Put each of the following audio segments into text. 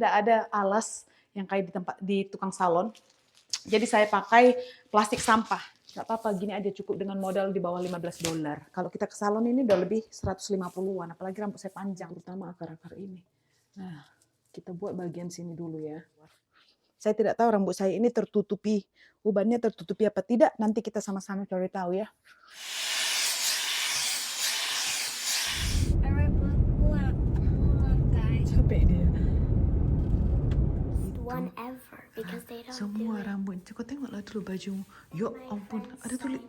tidak ada alas yang kayak di tukang salon. Jadi saya pakai plastik sampah. Gak apa-apa, gini aja cukup dengan modal di bawah $15. Kalau kita ke salon ini udah lebih 150-an, apalagi rambut saya panjang, terutama akar-akar ini. Nah, kita buat bagian sini dulu ya. Saya tidak tahu rambut saya ini tertutupi, ubannya tertutupi apa tidak, nanti kita sama-sama cari tahu ya. Capek dia. One ever because they don't Semua do it. rambut, kau tengoklah dulu bajumu. Ya ampun, ada tulis,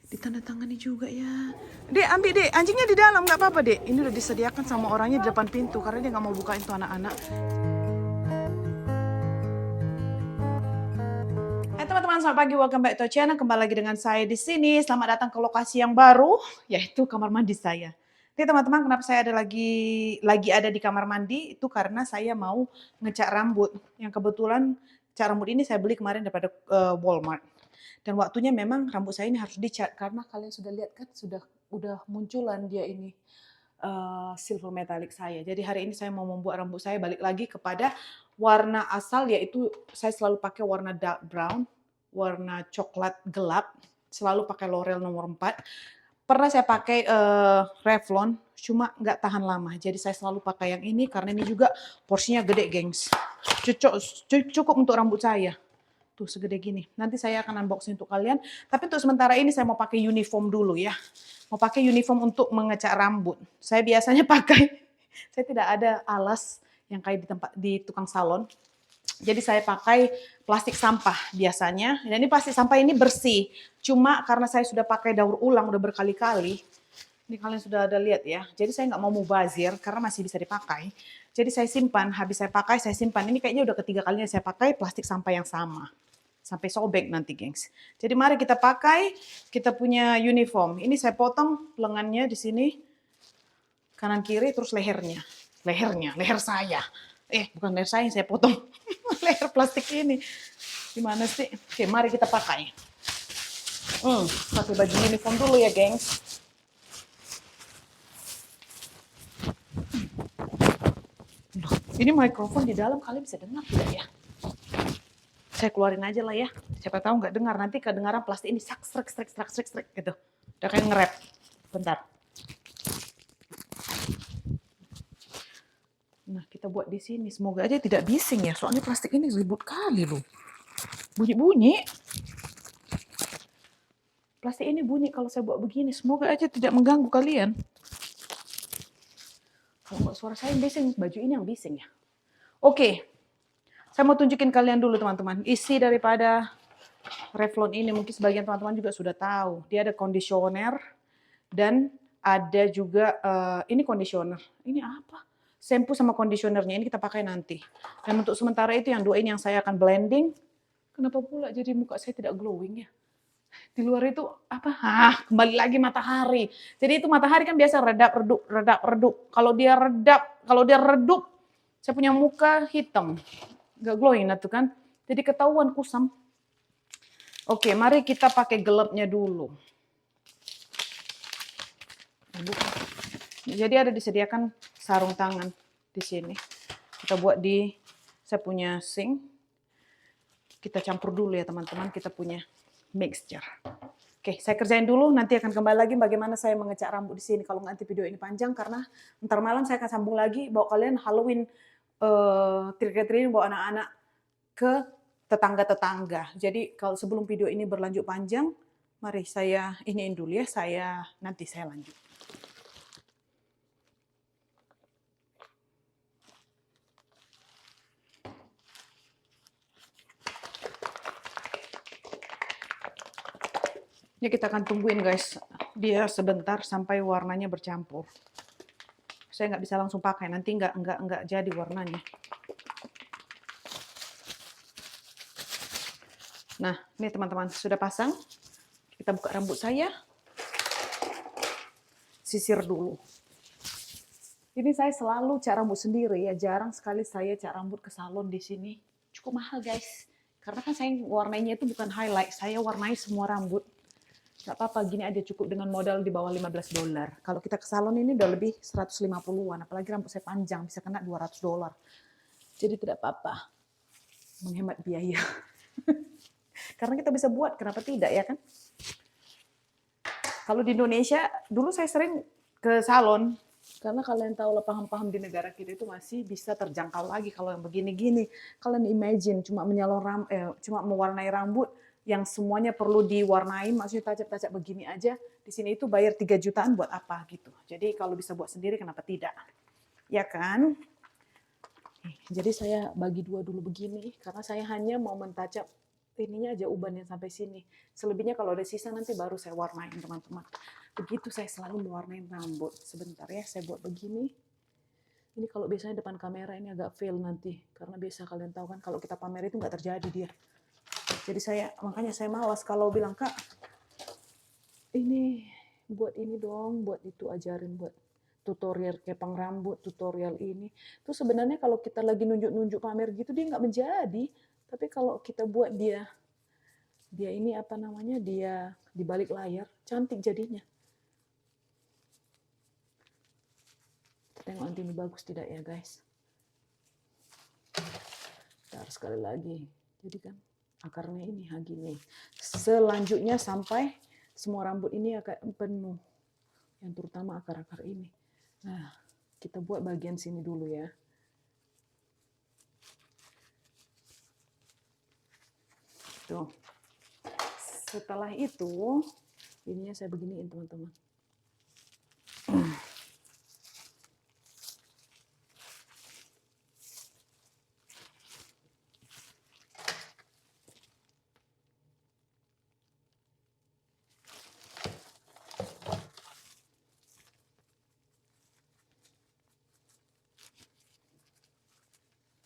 ditandatangani juga ya. Dek, ambil dek, anjingnya di dalam, nggak apa-apa dek. Ini udah disediakan sama orangnya di depan pintu karena dia nggak mau bukain tuh anak-anak. Hai teman-teman, selamat pagi, welcome back to our channel. Kembali lagi dengan saya di sini. Selamat datang ke lokasi yang baru, yaitu kamar mandi saya. Oke teman-teman, kenapa saya ada lagi ada di kamar mandi? Itu karena saya mau ngecat rambut. Yang kebetulan cat rambut ini saya beli kemarin daripada Walmart. Dan waktunya memang rambut saya ini harus dicat karena kalian sudah lihat kan udah munculan dia ini silver metallic saya. Jadi hari ini saya mau membuat rambut saya balik lagi kepada warna asal, yaitu saya selalu pakai warna dark brown, warna coklat gelap, selalu pakai L'Oreal nomor 4. Pernah saya pakai Revlon, cuma nggak tahan lama. Jadi saya selalu pakai yang ini karena ini juga porsinya gede, gengs. Cukup untuk rambut saya. Tuh segede gini. Nanti saya akan unboxing untuk kalian. Tapi untuk sementara ini saya mau pakai uniform dulu ya. Mau pakai uniform untuk mengecat rambut. Saya biasanya pakai, saya tidak ada alas yang kayak di tukang salon. Jadi saya pakai plastik sampah biasanya. Dan ini plastik sampah ini bersih. Cuma karena saya sudah pakai daur ulang udah berkali-kali. Ini kalian sudah ada lihat ya. Jadi saya nggak mau mubazir karena masih bisa dipakai. Jadi saya simpan, habis saya pakai, saya simpan. Ini kayaknya udah ketiga kalinya saya pakai plastik sampah yang sama. Sampai sobek nanti, gengs. Jadi mari kita pakai kita punya uniform. Ini saya potong lengannya di sini. Kanan kiri terus lehernya. Leher saya. Bukan leher saya potong. Leher plastik ini. Gimana sih? Oke, mari kita pakai. Pakai baju uniform dulu ya, gengs. Ini mikrofon di dalam, kalian bisa dengar tidak ya? Saya keluarin aja lah ya. Siapa tahu nggak dengar, nanti kedengaran plastik ini strik gitu. Udah kayak nge-rap. Bentar. Nah, kita buat di sini. Semoga aja tidak bising ya, soalnya plastik ini ribut kali loh. Bunyi-bunyi. Plastik ini bunyi kalau saya buat begini. Semoga aja tidak mengganggu kalian. Kalau nggak suara saya bising, baju ini yang bising ya. Oke. Saya mau tunjukin kalian dulu teman-teman. Isi daripada Revlon ini mungkin sebagian teman-teman juga sudah tahu. Dia ada conditioner dan ada juga ini conditioner. Ini apa? Shampoo sama conditionernya ini kita pakai nanti. Dan untuk sementara itu yang dua ini yang saya akan blending. Kenapa pula jadi muka saya tidak glowing ya? Di luar itu apa? Kembali lagi matahari. Jadi itu matahari kan biasa redap redup. Kalau dia redup, saya punya muka hitam. Gak glowing tuh kan. Jadi ketahuan kusam. Oke, mari kita pakai gelapnya dulu. Jadi ada disediakan sarung tangan di sini. Kita buat di saya punya sink. Kita campur dulu ya teman-teman, kita punya mixture. Oke, saya kerjain dulu, nanti akan kembali lagi bagaimana saya mengecat rambut di sini. Kalau nanti video ini panjang karena ntar malam saya akan sambung lagi bawa kalian Halloween trick-or-treating bawa anak-anak ke tetangga-tetangga. Jadi kalau sebelum video ini berlanjut panjang, mari saya iniin dulu ya, nanti saya lanjut. Ya kita akan tungguin guys, dia sebentar sampai warnanya bercampur. Saya nggak bisa langsung pakai, nanti nggak jadi warnanya. Nah, ini teman-teman sudah pasang. Kita buka rambut saya. Sisir dulu. Ini saya selalu cat rambut sendiri ya, jarang sekali saya cat rambut ke salon di sini. Cukup mahal guys. Karena kan saya warnanya itu bukan highlight, saya warnai semua rambut. Gak apa-apa, gini aja cukup dengan modal di bawah $15. Kalau kita ke salon ini udah lebih 150-an, apalagi rambut saya panjang, bisa kena $200. Jadi tidak apa-apa, menghemat biaya. Karena kita bisa buat, kenapa tidak ya kan? Kalau di Indonesia, dulu saya sering ke salon, karena kalian tahu lah paham-paham di negara kita itu masih bisa terjangkau lagi kalau yang begini-gini. Kalian imagine cuma cuma mewarnai rambut yang semuanya perlu diwarnai, maksudnya tajam-tajam begini aja, di sini itu bayar 3 jutaan buat apa gitu. Jadi kalau bisa buat sendiri kenapa tidak? Ya kan? Jadi saya bagi dua dulu begini, karena saya hanya mau mentajam ininya aja ubannya sampai sini. Selebihnya kalau ada sisa nanti baru saya warnain teman-teman. Begitu saya selalu mewarnai rambut. Sebentar ya, saya buat begini. Ini kalau biasanya depan kamera ini agak fail nanti, karena biasa kalian tahu kan kalau kita pamer itu nggak terjadi dia. Jadi makanya saya malas kalau bilang, Kak, ini buat ini dong, buat itu ajarin, buat tutorial kepang rambut, tutorial ini. Itu sebenarnya kalau kita lagi nunjuk-nunjuk pamer gitu dia nggak menjadi. Tapi kalau kita buat dia ini apa namanya, dia di balik layar, cantik jadinya. Tengok nanti ini bagus tidak ya guys. Bentar sekali lagi. Jadi kan akarnya ini gini. Selanjutnya sampai semua rambut ini akan penuh. Yang terutama akar-akar ini. Nah, kita buat bagian sini dulu ya. Tuh. Setelah itu, ininya saya beginiin teman-teman.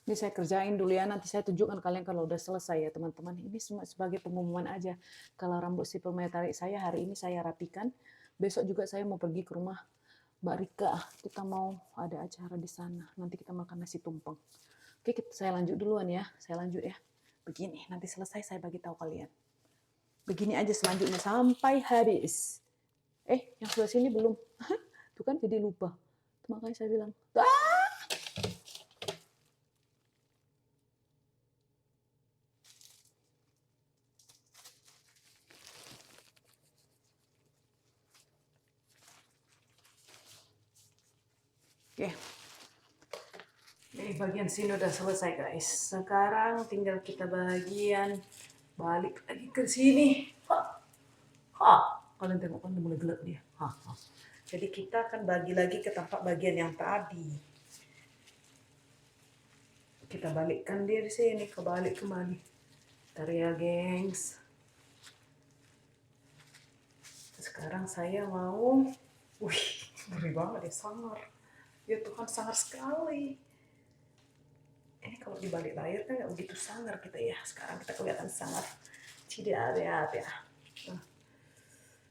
Ini saya kerjain dulu ya, nanti saya tunjukkan kalian kalau udah selesai ya teman-teman. Ini cuma sebagai pengumuman aja. Kalau rambut sipil metalik saya hari ini saya rapikan. Besok juga saya mau pergi ke rumah Mbak Rika. Kita mau ada acara di sana. Nanti kita makan nasi tumpeng. Oke, saya lanjut duluan ya. Saya lanjut ya. Begini, nanti selesai saya bagi tahu kalian. Begini aja selanjutnya sampai habis. Yang sebelah sini belum. Tuh kan jadi lupa. Makanya saya bilang, oke. Ini bagian sini udah selesai guys. Sekarang tinggal kita bagian balik lagi ke sini. Kalian tengok kan udah mulai gelap dia. Jadi kita akan bagi lagi ke tempat bagian yang tadi. Kita balikkan dia di sini, kebalik kembali. Bentar ya gengs. Sekarang saya mau, ngeri banget ya, sangar. Ya Tuhan, sangar sekali. Ini kalau di balik layar kan nggak begitu sangar kita ya. Sekarang kita kelihatan sangar. Tidak ada ya.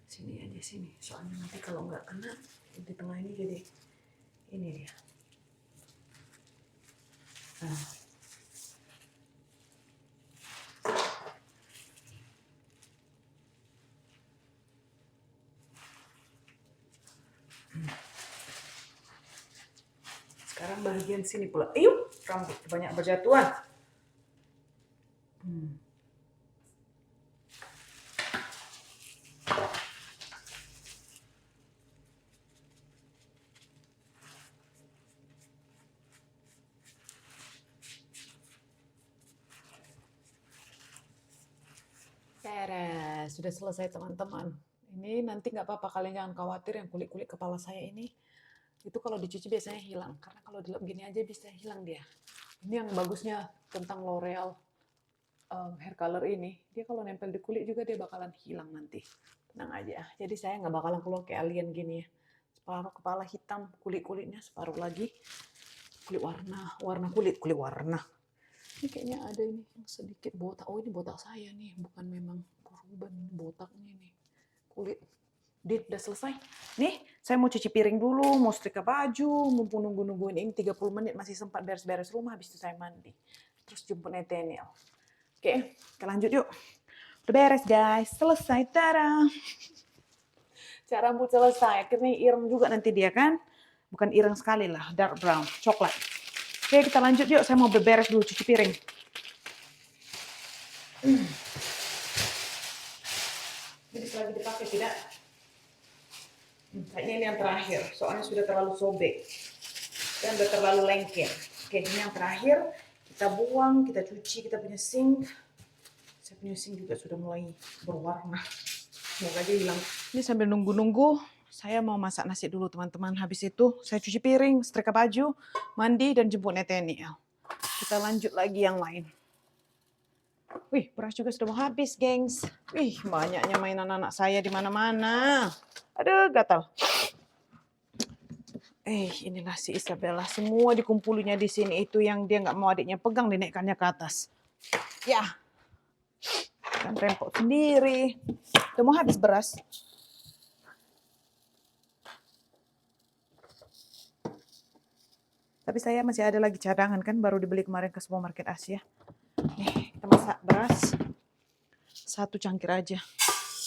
Sini aja sini. Soalnya nanti kalau nggak kena di tengah ini jadi ini dia. Sekarang bagian sini pula. Rambut banyak berjatuhan. Beres, sudah selesai teman-teman. Ini nanti nggak apa-apa, kalian jangan khawatir yang kulit-kulit kepala saya ini. Itu kalau dicuci biasanya hilang, karena kalau dilap gini aja bisa hilang dia. Ini yang bagusnya tentang L'Oreal hair color ini, dia kalau nempel di kulit juga dia bakalan hilang nanti. Tenang aja, jadi saya nggak bakalan keluar kayak alien gini ya. Separuh kepala hitam, kulit-kulitnya separuh lagi kulit warna kulit warna. Ini kayaknya ada ini yang sedikit botak. Oh, ini botak saya nih, bukan memang korban botaknya nih. Kulit. Udah selesai. Nih, saya mau cuci piring dulu, mau setrika baju, mumpung nungguin ini 30 menit masih sempat beres-beres rumah, habis itu saya mandi. Terus jemput Nathaniel. Oke, kita lanjut yuk. Udah beres guys, selesai. Tada! Cara rambut selesai, akhirnya ireng juga nanti dia kan. Bukan ireng sekali lah, dark brown, coklat. Oke, kita lanjut yuk. Saya mau beberes dulu, cuci piring. Ini bisa lagi dipakai tidak? Kayaknya ini yang terakhir, soalnya sudah terlalu sobek dan sudah terlalu lengket. Oke, ini yang terakhir. Kita buang, kita cuci, kita punya sink. Saya punya sink juga sudah mulai berwarna. Semoga aja hilang. Ini sambil nunggu-nunggu, saya mau masak nasi dulu teman-teman. Habis itu saya cuci piring, setrika baju, mandi, dan jemput Nathaniel. Kita lanjut lagi yang lain. Wih, beras juga sudah mau habis, gengs. Wih, banyaknya mainan anak saya di mana-mana. Aduh, gatal. Inilah si Isabella. Semua dikumpulinya di sini. Itu yang dia nggak mau adiknya pegang, dinaikkannya ke atas. Ya, kan rempok sendiri. Udah mau habis beras. Tapi saya masih ada lagi cadangan kan, baru dibeli kemarin ke supermarket Asia. Nih, kita masak beras. 1 cangkir aja.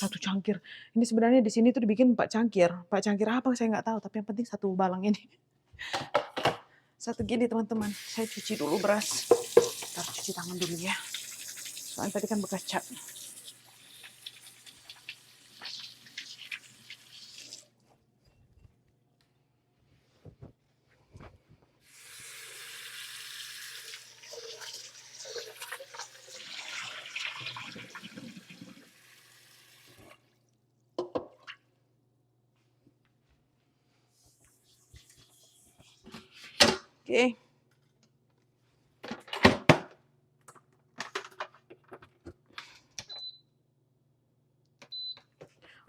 1 cangkir. Ini sebenarnya di sini tuh dibikin 4 cangkir. 4 cangkir apa saya nggak tahu, tapi yang penting 1 balang ini. 1 gini teman-teman. Saya cuci dulu beras. Kita cuci tangan dulu ya. Soalnya tadi kan bekas cat. Oke.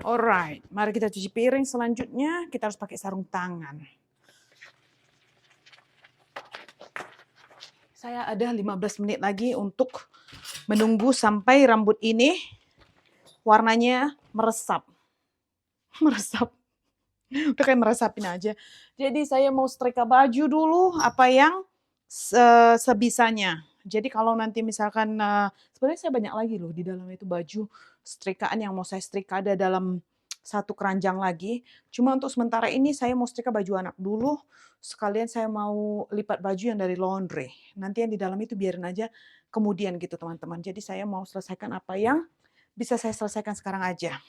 Alright, mari kita cuci piring. Selanjutnya kita harus pakai sarung tangan. Saya ada 15 menit lagi untuk menunggu sampai rambut ini warnanya meresap. Meresap. Udah kayak meresapin aja. Jadi saya mau setrika baju dulu apa yang sebisanya. Jadi kalau nanti misalkan, sebenarnya saya banyak lagi loh di dalam itu baju setrikaan yang mau saya setrika, ada dalam 1 keranjang lagi. Cuma untuk sementara ini saya mau setrika baju anak dulu, sekalian saya mau lipat baju yang dari laundry. Nanti yang di dalam itu biarin aja kemudian gitu teman-teman. Jadi saya mau selesaikan apa yang bisa saya selesaikan sekarang aja.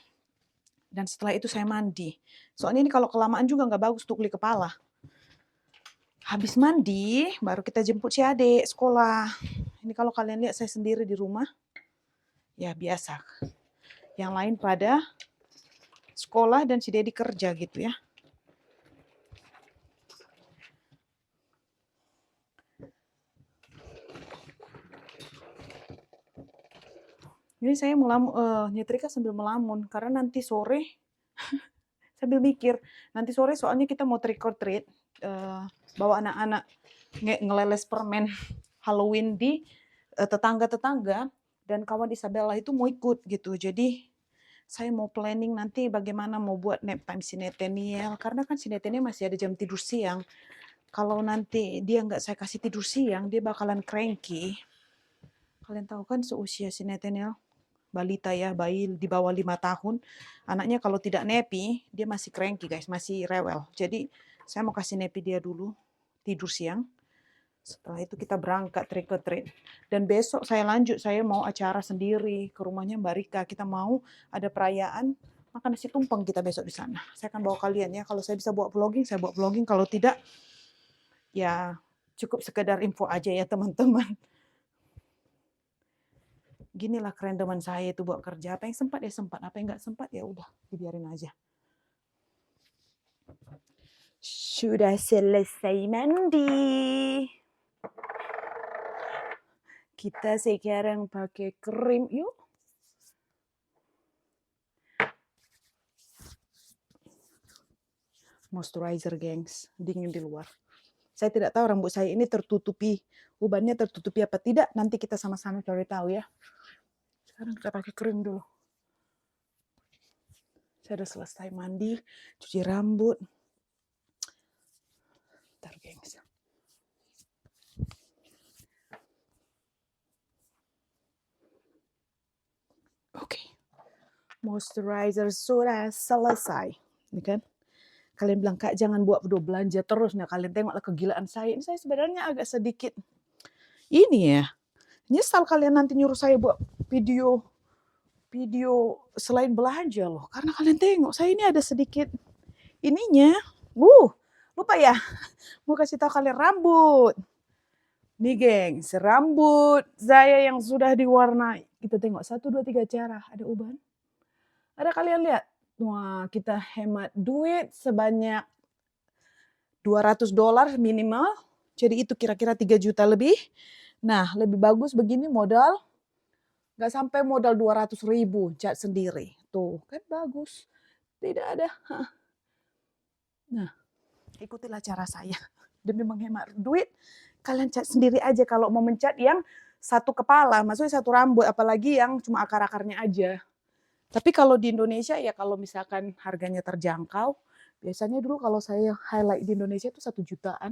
Dan setelah itu saya mandi. Soalnya ini kalau kelamaan juga nggak bagus untuk kulit kepala. Habis mandi, baru kita jemput si adik sekolah. Ini kalau kalian lihat saya sendiri di rumah, ya biasa. Yang lain pada sekolah dan si Dedi kerja gitu ya. Ini saya nyetrika sambil melamun, karena nanti sore sambil mikir, nanti sore soalnya kita mau trick or treat, bawa anak-anak ngeleles permen Halloween di tetangga-tetangga, dan kawan Isabella itu mau ikut gitu. Jadi saya mau planning nanti bagaimana mau buat nap time si Nathaniel, karena kan si Nathaniel masih ada jam tidur siang. Kalau nanti dia nggak saya kasih tidur siang, dia bakalan cranky. Kalian tahu kan seusia si Nathaniel, balita ya, bayi di bawah 5 tahun, anaknya kalau tidak nappy, dia masih cranky guys, masih rewel. Jadi saya mau kasih nappy dia dulu, tidur siang. Setelah itu kita berangkat trick or treat. Dan besok saya lanjut, saya mau acara sendiri ke rumahnya Mbak Rika. Kita mau ada perayaan makan nasi tumpeng kita besok di sana. Saya akan bawa kalian ya. Kalau saya bisa buat vlogging, saya buat vlogging. Kalau tidak, ya cukup sekedar info aja ya teman-teman. Ginilah keren teman saya itu buat kerja. Apa yang sempat ya sempat, apa yang nggak sempat ya udah dibiarin aja. Sudah selesai mandi. Kita sekarang pakai krim yuk. Moisturizer gengs, dingin di luar. Saya tidak tahu rambut saya ini tertutupi, ubannya tertutupi apa tidak, nanti kita sama-sama cari tahu ya. Sekarang kita pakai krim dulu. Saya udah selesai mandi, cuci rambut. Bentar gengs. Oke. Moisturizer sudah selesai, ini kan? kalian bilang, Kak jangan buat video belanja terus. Nah kalian tengoklah kegilaan saya. Ini saya sebenarnya agak sedikit, ini ya, nyesal kalian nanti nyuruh saya buat video selain belanja loh. Karena kalian tengok, saya ini ada sedikit ininya. Lupa ya, mau kasih tahu kalian rambut. Nih geng, serambut saya yang sudah diwarnai. Kita tengok 1, 2, 3 cara. Ada uban? Ada kalian lihat? Wah, kita hemat duit sebanyak $200 minimal. Jadi itu kira-kira 3 juta lebih. Nah, lebih bagus begini modal. Gak sampai modal 200.000 cat sendiri. Tuh, kan bagus. Tidak ada. Nah, ikutilah cara saya. Demi menghemat duit, kalian cat sendiri aja kalau mau mencat yang satu kepala, maksudnya satu rambut, apalagi yang cuma akar-akarnya aja. Tapi kalau di Indonesia ya kalau misalkan harganya terjangkau, biasanya dulu kalau saya highlight di Indonesia itu 1 jutaan.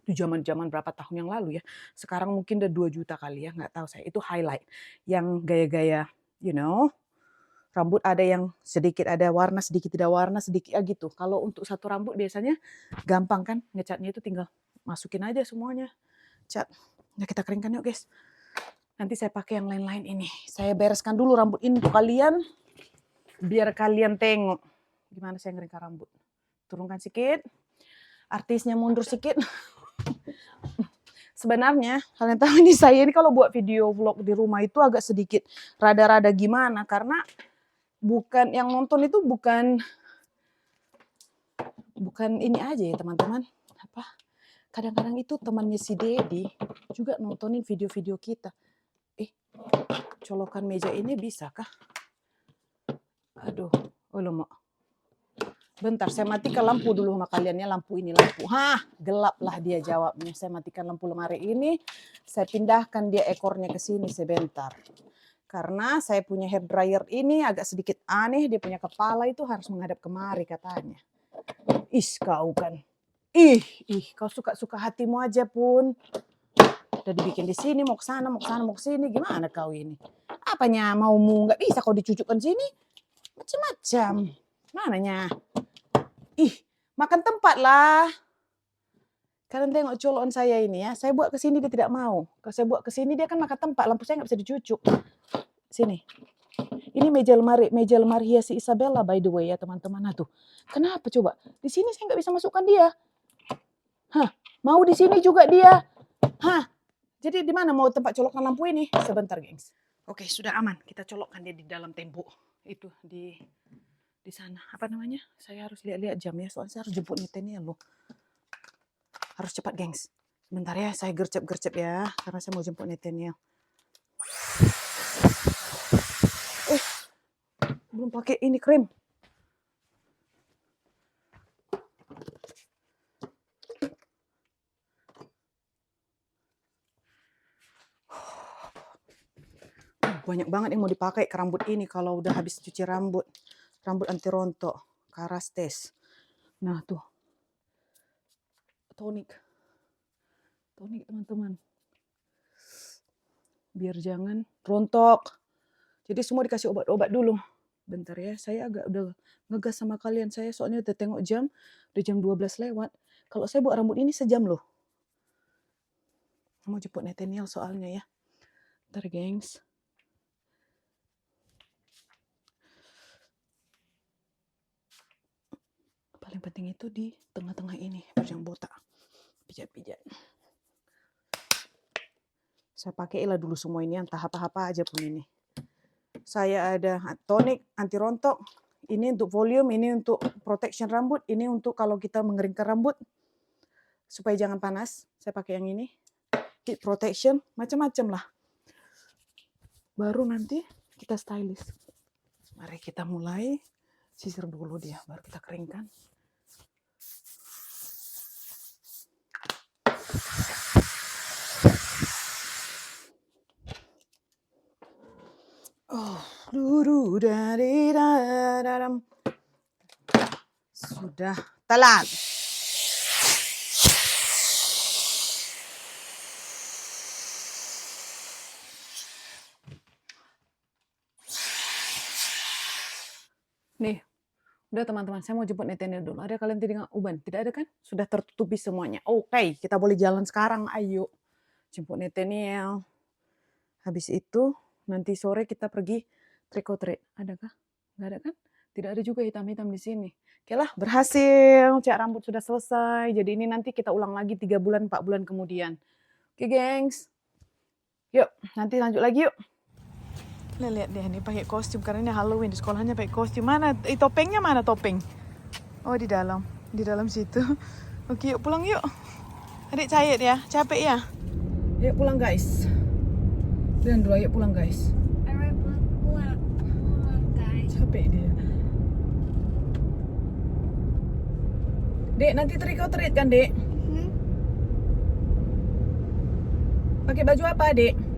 Itu zaman-zaman berapa tahun yang lalu ya. Sekarang mungkin udah 2 juta kali ya, nggak tahu saya. Itu highlight yang gaya-gaya, rambut ada yang sedikit ada warna, sedikit tidak warna, sedikit gitu. Kalau untuk satu rambut biasanya gampang kan, ngecatnya itu tinggal masukin aja semuanya. Cat. Nah kita keringkan yuk guys. Nanti saya pakai yang lain-lain ini. Saya bereskan dulu rambut ini untuk kalian. Biar kalian tengok gimana saya ngeringkan rambut. Turunkan sedikit. Artisnya mundur sedikit. Sebenarnya kalian tahu ini saya ini kalau buat video vlog di rumah itu agak sedikit rada-rada gimana. Karena bukan yang nonton itu bukan ini aja ya teman-teman. Kadang-kadang itu temannya si Dedi juga nontonin video-video kita. Colokan meja ini bisa kah? Aduh, lemok. Bentar, saya matikan lampu dulu sama kalian ya, lampu. Gelap lah dia jawabnya. Saya matikan lampu lemari ini, saya pindahkan dia ekornya ke sini sebentar. Karena saya punya hair dryer ini agak sedikit aneh, dia punya kepala itu harus menghadap kemari katanya. Kau kan. Kau suka-suka hatimu aja pun. Udah dibikin di sini, mau ke sana, mau ke sini, gimana kau ini? Apanya maumu? Nggak bisa kau dicucukkan sini? Macam-macam. Mananya? Makan tempat lah. Kalian tengok colokan saya ini ya. Saya buat ke sini dia tidak mau. Kalau saya buat ke sini dia kan makan tempat. Lampu saya nggak bisa dicucuk. Sini. Ini meja lemari hias si Isabella by the way ya teman-teman. Nah tuh. Kenapa coba? Di sini saya nggak bisa masukkan dia. Mau di sini juga dia. Jadi di mana mau tempat colokan lampu ini? Sebentar, gengs. Oke, sudah aman. Kita colokkan dia di dalam tembok. Itu di sana. Apa namanya? Saya harus lihat-lihat jam ya. Soalnya saya harus jemput Nathaniel loh. Harus cepat, gengs. Bentar ya, saya gercep-gercep ya. Karena saya mau jemput Nathaniel. Belum pakai ini krim. Banyak banget yang mau dipakai ke rambut ini kalau udah habis cuci rambut. Rambut anti rontok. Karastes. Nah tuh. Tonik teman-teman. Biar jangan rontok. Jadi semua dikasih obat-obat dulu. Bentar ya, saya agak udah ngegas sama kalian. Saya soalnya udah tengok jam. Udah jam 12 lewat. Kalau saya buat rambut ini sejam loh. Mau jemput Nathaniel soalnya ya. Bentar gengs. Paling penting itu di tengah-tengah ini. Yang botak. Pijat-pijat. Saya pakailah dulu semua ini. Entah apa-apa aja pun ini. Saya ada tonik anti rontok. Ini untuk volume, ini untuk protection rambut. Ini untuk kalau kita mengeringkan rambut. Supaya jangan panas. Saya pakai yang ini. Heat protection. Macam-macam lah. Baru nanti kita stylish. Mari kita mulai. Sisir dulu dia. Baru kita keringkan. Sudah telat. Nih, Udah teman-teman, saya mau jemput Nathaniel dulu. Ada kalian tidak uban? Tidak ada kan? Sudah tertutupi semuanya. Oke, kita boleh jalan sekarang. Ayo. Jemput Nathaniel. Habis itu, nanti sore kita pergi trick or treat. Adakah? Nggak ada kan? Tidak ada juga hitam-hitam di sini. Oke lah, berhasil. Cat rambut sudah selesai. Jadi ini nanti kita ulang lagi 3 bulan, 4 bulan kemudian. Oke, gengs. Yuk, nanti lanjut lagi yuk. Lihat deh, ini pakai kostum karena ini Halloween, di sekolahnya pakai kostum. Mana? Topengnya mana topeng? Oh, di dalam situ. Oke, yuk pulang yuk. Adik cair ya, capek ya. Yuk pulang guys. Dan dulu, yuk pulang guys. Alright, pulang, guys. Capek dia. Dek, nanti trick or treat kan, Dek? Pakai baju apa, Dek?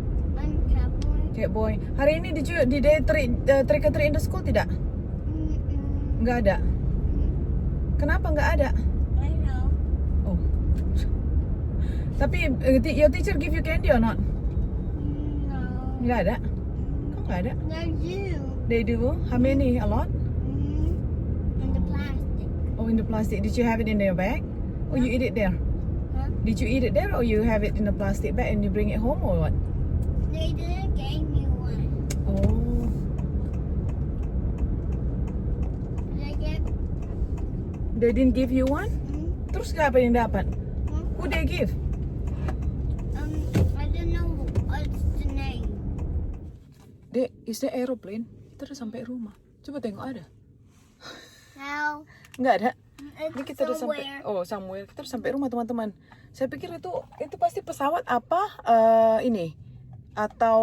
Catboy. Hari ini di day trick or treat in the school tidak? Enggak ada. Kenapa enggak ada? I know. Oh. Tapi your teacher give you candy or not? No. Enggak ada. Kok enggak ada? They do. They do. How many? A lot? In the plastic. Oh, in the plastic. Did you have it in your bag? Or you eat it there? Huh? Did you eat it there or you have it in a plastic bag and you bring it home or what? They didn't give me one. Oh. They didn't give you one? Terus apa yang dapat? Who they give? I don't know what's the name. Dek, is there aeroplane? Kita udah sampai rumah. Coba tengok ada. No. Enggak ada. It's Ini kita udah sampai. somewhere. Oh, somewhere. Kita udah sampai rumah teman-teman. Saya pikir itu pasti pesawat apa? Ini atau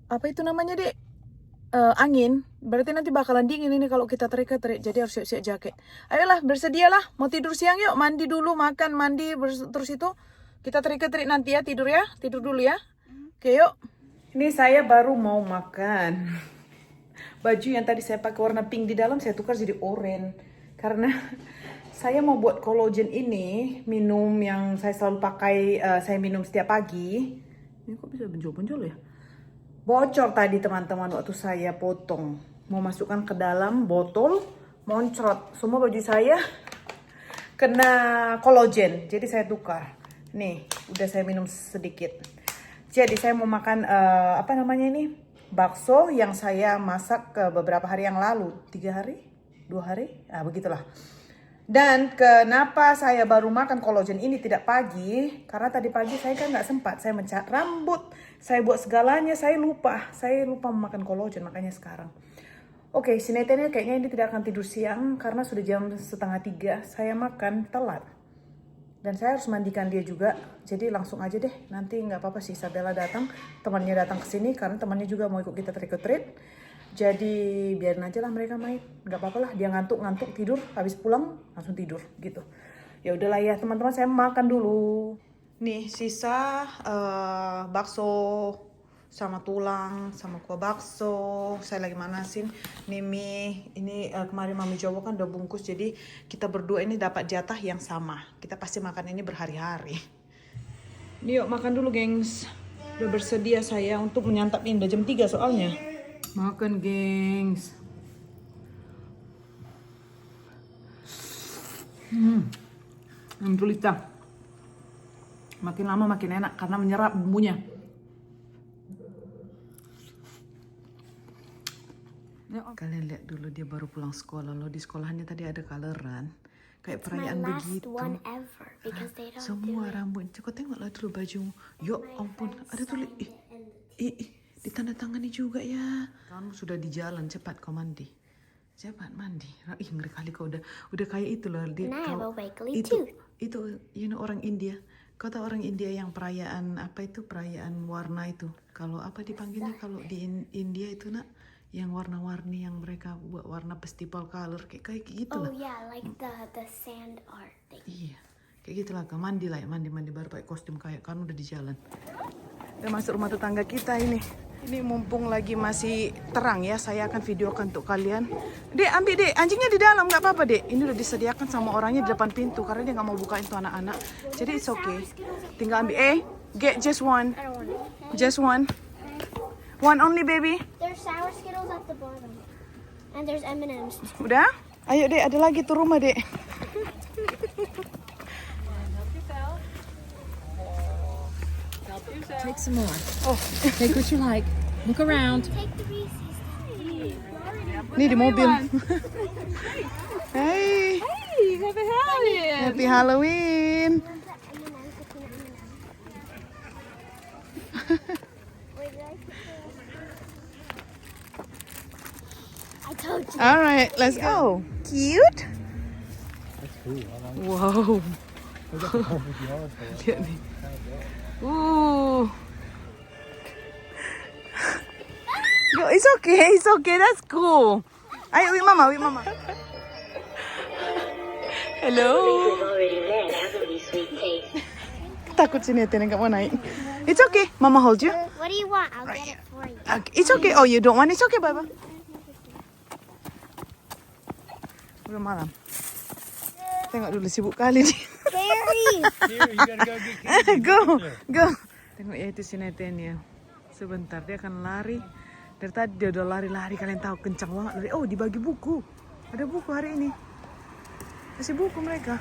apa itu namanya, Dek? Angin. Berarti nanti bakalan dingin ini kalau kita terik-terik. Jadi harus siap-siap jaket. Ayolah, bersedialah. Mau tidur siang yuk. Mandi dulu, makan, mandi. Terus itu kita terik-terik nanti ya. Tidur ya. Tidur dulu ya. Oke, yuk. Ini saya baru mau makan. Baju yang tadi saya pakai warna pink di dalam, saya tukar jadi oranye. Karena saya mau buat collagen ini. Minum yang saya selalu pakai. Saya minum setiap pagi. Ini kok bisa benjol-benjol ya? Bocor tadi teman-teman waktu saya potong. Mau masukkan ke dalam botol, moncrot. Semua baju saya kena kolagen. Jadi saya tukar. Nih, udah saya minum sedikit. Jadi saya mau makan apa namanya ini? Bakso yang saya masak beberapa hari yang lalu. 3 hari? 2 hari? Nah, begitulah. Dan kenapa saya baru makan kolagen ini tidak pagi? Karena tadi pagi saya kan nggak sempat. Saya mencat rambut, saya buat segalanya, saya lupa. Saya lupa memakan kolagen, makanya sekarang. Oke, si Nathaniel kayaknya ini tidak akan tidur siang karena sudah jam 2:30. Saya makan telat. Dan saya harus mandikan dia juga. Jadi langsung aja deh. Nanti nggak apa-apa sih Isabella datang. Temannya datang ke sini karena temannya juga mau ikut kita trick or treat. Jadi biarin aja lah mereka main. Nggak apa-apa lah. Dia ngantuk tidur. Habis pulang langsung tidur gitu. Ya udahlah ya teman-teman, saya makan dulu. Nih sisa bakso sama tulang sama kuah bakso. Saya lagi manasin nih mie. Ini kemarin Mami Jowo kan udah bungkus. Jadi kita berdua ini dapat jatah yang sama. Kita pasti makan ini berhari-hari. Nih yuk makan dulu gengs. Udah bersedia saya untuk menyantap ini. Udah jam 3 soalnya. Makan gengs. Tulita. Makin lama makin enak karena menyerap bumbunya. Kalian lihat dulu dia baru pulang sekolah loh. Di sekolahannya tadi ada coloran. Kayak perayaan begitu. One ever because they don't Semua rambut. Kau tengoklah dulu bajumu. Ya ampun, ada tulis. Ditandatangani juga ya. Kamu sudah di jalan, cepat kau mandi. Cepat mandi. Ih, ngeri kali kau udah kayak itu loh. And I have a wiggly itu, tooth. itu, you know orang India. Kau tahu orang India yang perayaan apa itu? Perayaan warna itu. Kalau apa dipanggilnya kalau di India itu nak? Yang warna-warni yang mereka buat warna festival color kayak gitu lah. Oh yeah, like the sand art thing. Iya, kayak gitulah. Kau mandi lah, mandi baru pakai kostum kayak kan udah di jalan. Udah masuk rumah tetangga kita ini. Ini mumpung lagi masih terang ya, saya akan videokan untuk kalian. Dek, ambil dek, anjingnya di dalam nggak apa-apa dek. Ini udah disediakan sama orangnya di depan pintu karena dia nggak mau bukain tuh anak-anak. Jadi it's okay. Tinggal ambil. Get just one. I don't want it. Just one. One only baby. There's sour Skittles at the bottom. And there's M&M's. Udah? Ayo dek, ada lagi tuh rumah dek. Take some more. Oh, Take what you like. Look around. Take the Reese's. ini di mobil. Hey, Hey, happy Halloween. happy Halloween. I told you. All right, let's go. Cute. That's cool. I like Wow. it. That's a perfect yard for it. Lihat nih. Yo, it's okay, that's cool. Ayo, with mama. Hello. already met after these sweet tastes. Takut sini nggak mau naik. It's okay, mama hold you. What do you want? I'll get it for you. Okay, it's okay. Oh, you don't want? It's okay, bye. Udah malam. Tengok dulu sibuk kali nih. Barry! Here, you gotta go get candy. Go. Tengok ya itu si Neten ya. Sebentar dia akan lari. Dari tadi dia udah lari-lari, kalian tahu kencang banget. Oh, dibagi buku. Ada buku hari ini. Kasih buku mereka.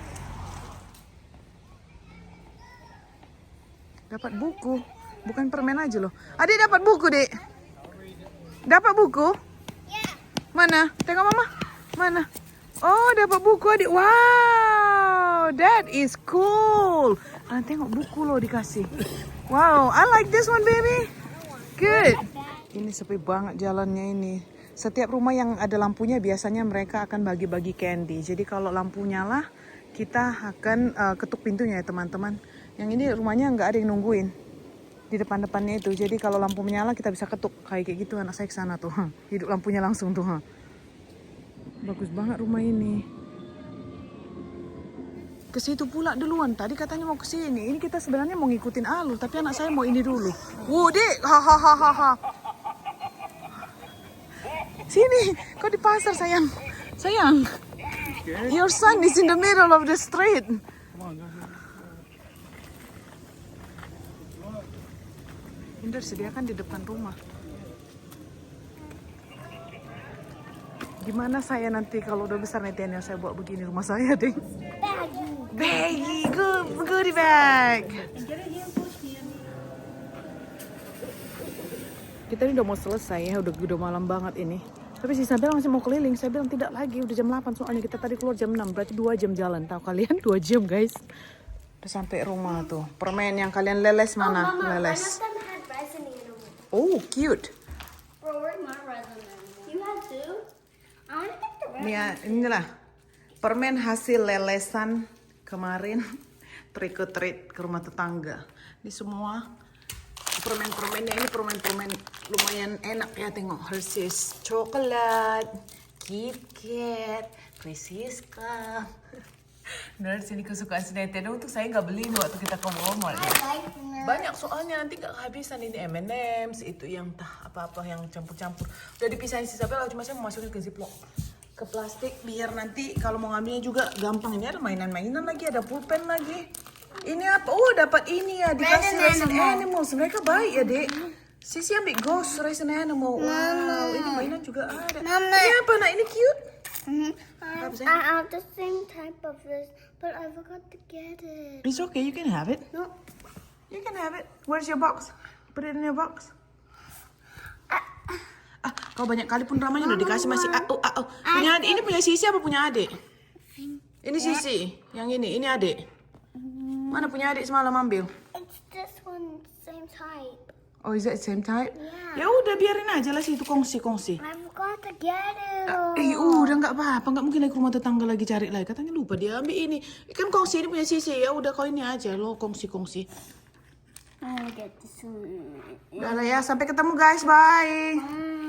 Dapat buku. Bukan permen aja loh. Adik dapat buku, Dek. Dapat buku? Mana? Tengok mama. Mana? Oh, dapat buku adik. Wow, that is cool. Tengok buku loh dikasih. Wow, I like this one, baby. Good. Ini sepi banget jalannya ini. Setiap rumah yang ada lampunya biasanya mereka akan bagi-bagi candy. Jadi kalau lampu nyala, kita akan ketuk pintunya ya teman-teman. Yang ini rumahnya nggak ada yang nungguin di depan-depannya itu. Jadi kalau lampu menyala kita bisa ketuk kayak gitu. Anak saya kesana tuh, hidup lampunya langsung tuh. Bagus banget rumah ini. Ke situ pula duluan. Tadi katanya mau ke sini. Ini kita sebenarnya mau ngikutin alur, tapi anak saya mau ini dulu. Wow, Dek. Hahaha. Sini, kau di pasar sayang. Sayang. Your son is in the middle of the street. Come on, go. Indra sediakan di depan rumah. Gimana saya nanti kalau udah besar Netian yang saya bawa begini rumah saya, deh. Baggy, goodie bag. Kita ini udah mau selesai ya, udah malam banget ini. Tapi si Isabel masih mau keliling. Saya bilang tidak lagi, udah jam 8 soalnya kita tadi keluar jam 6, berarti 2 jam jalan. Tahu kalian 2 jam guys. Udah sampai rumah tuh. Permen yang kalian leles mana? Leles. Them had resin animals. Oh, cute. Bro, where's my resin animal? You had two? I want to get the resin. Ini ya, inilah permen hasil lelesan kemarin trick or treat ke rumah tetangga. Ini semua permen-permennya, ini permen-permen lumayan enak ya, tengok. Hershey's coklat, Kit Kat, Reese's Cup. Benar sini kesukaan si Nintendo untuk saya nggak beli nih waktu kita ke Walmart. Banyak soalnya nanti nggak kehabisan. Ini M&M's, itu yang apa-apa yang campur-campur. Udah dipisahin si Isabel, cuma saya mau masukin ke ziplock, ke plastik biar nanti kalau mau ngambilnya juga gampang. Ini ada mainan-mainan lagi, ada pulpen lagi. Ini apa? Oh, dapat ini ya, dikasih Resin Animals. Mereka baik ya, Dek. Sisi ambil Ghost Resin Animal. Wow, ini mainan juga ada. Ini apa, nak? Ini cute. Apa sih? I have the same type of this, but I forgot to get it. It's okay, you can have it. No. You can have it. Where's your box? Put it in your box. Kau banyak kali pun ramanya udah dikasih masih. Punya adik. Ini punya Sisi apa punya adik? Ini Sisi. Yang ini adik. Mana punya adik semalam ambil? It's this one, same type. Oh, is that same type? Yeah. Ya udah biarin aja lah situ kongsi. I forgot to get it. Udah nggak apa-apa, nggak mungkin lagi ke rumah tetangga lagi cari lagi. Katanya lupa dia ambil ini. Kan kongsi ini punya Sisi. Ya udah kau ini aja lo kongsi. I get this one. Udah lah ya, sampai ketemu guys, bye. Bye.